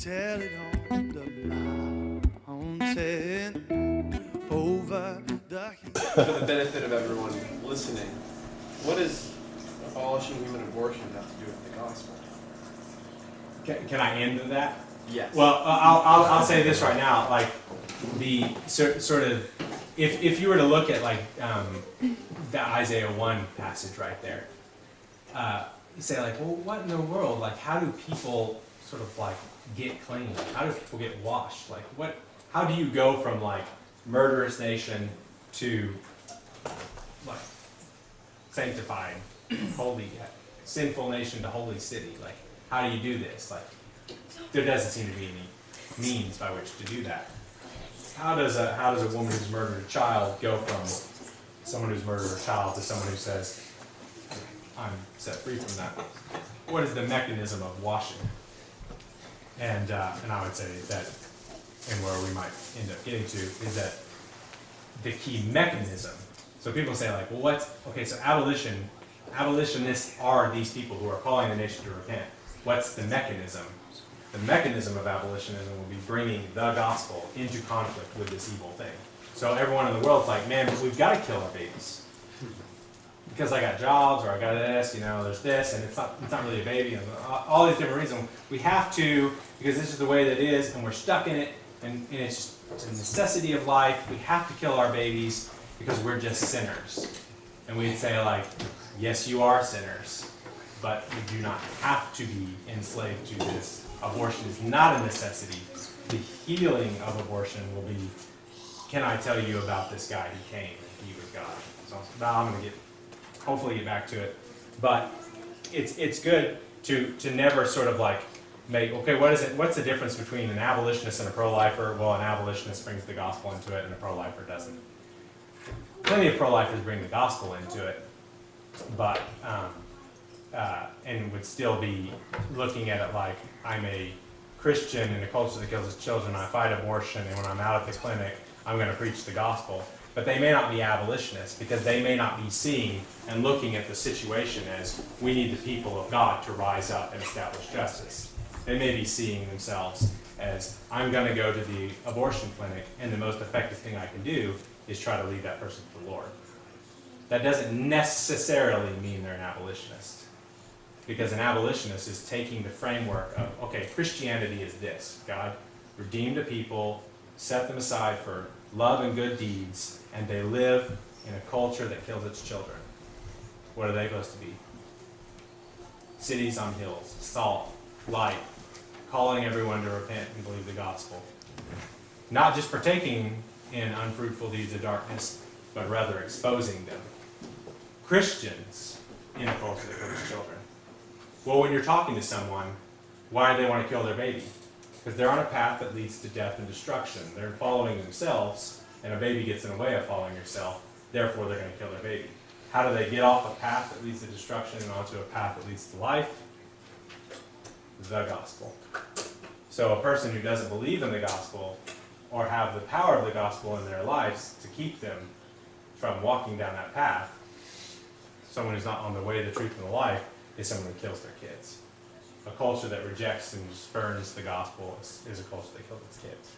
tell it on the mountain over the hill. For the benefit of everyone listening, what does abolishing human abortion have to do with the gospel? Can I end with that? Yes. Well, I'll say this right now. Like the sort of, if you were to look at like the Isaiah 1 passage right there, you say like, well, what in the world? Like, how do people sort of like get clean? How do people get washed? Like, what? How do you go from like murderous nation to like sanctified, holy, sinful nation to holy city? Like, how do you do this? Like, there doesn't seem to be any means by which to do that. How does a woman who's murdered a child go from someone who's murdered a child to someone who says, I'm set free from that? What is the mechanism of washing? And I would say that, and where we might end up getting to, is that the key mechanism. So people say like, well, so abolitionists are these people who are calling the nation to repent. What's the mechanism? The mechanism of abolitionism will be bringing the gospel into conflict with this evil thing. So everyone in the world's like, man, but we've got to kill our babies. Because I got jobs, or I got this, there's this, and it's not really a baby, and all these different reasons. We have to, because this is the way that it is, and we're stuck in it, and it's a necessity of life. We have to kill our babies because we're just sinners. And we'd say like, yes, you are sinners, but you do not have to be enslaved to this. Abortion is not a necessity. The healing of abortion will be, can I tell you about this guy who came and he was God? So now I'm going to hopefully get back to it. But it's good to never sort of like make, okay, what's the difference between an abolitionist and a pro-lifer? Well, an abolitionist brings the gospel into it and a pro-lifer doesn't. Plenty of pro-lifers bring the gospel into it, but and would still be looking at it like, I'm a Christian in a culture that kills its children, I fight abortion, and when I'm out at the clinic, I'm going to preach the gospel. But they may not be abolitionists because they may not be seeing and looking at the situation as we need the people of God to rise up and establish justice. They may be seeing themselves as, I'm going to go to the abortion clinic, and the most effective thing I can do is try to lead that person to the Lord. That doesn't necessarily mean they're an abolitionist. Because an abolitionist is taking the framework of, okay, Christianity is this. God redeemed a people, set them aside for love and good deeds, and they live in a culture that kills its children. What are they supposed to be? Cities on hills, salt, light, calling everyone to repent and believe the gospel. Not just partaking in unfruitful deeds of darkness, but rather exposing them. Christians in a culture that kills its children. Well, when you're talking to someone, why do they want to kill their baby? Because they're on a path that leads to death and destruction. They're following themselves, and a baby gets in the way of following yourself, therefore they're going to kill their baby. How do they get off a path that leads to destruction and onto a path that leads to life? The gospel. So a person who doesn't believe in the gospel, or have the power of the gospel in their lives to keep them from walking down that path, someone who's not on the way, the truth, and the life, is someone who kills their kids. A culture that rejects and spurns the gospel is a culture that kills its kids.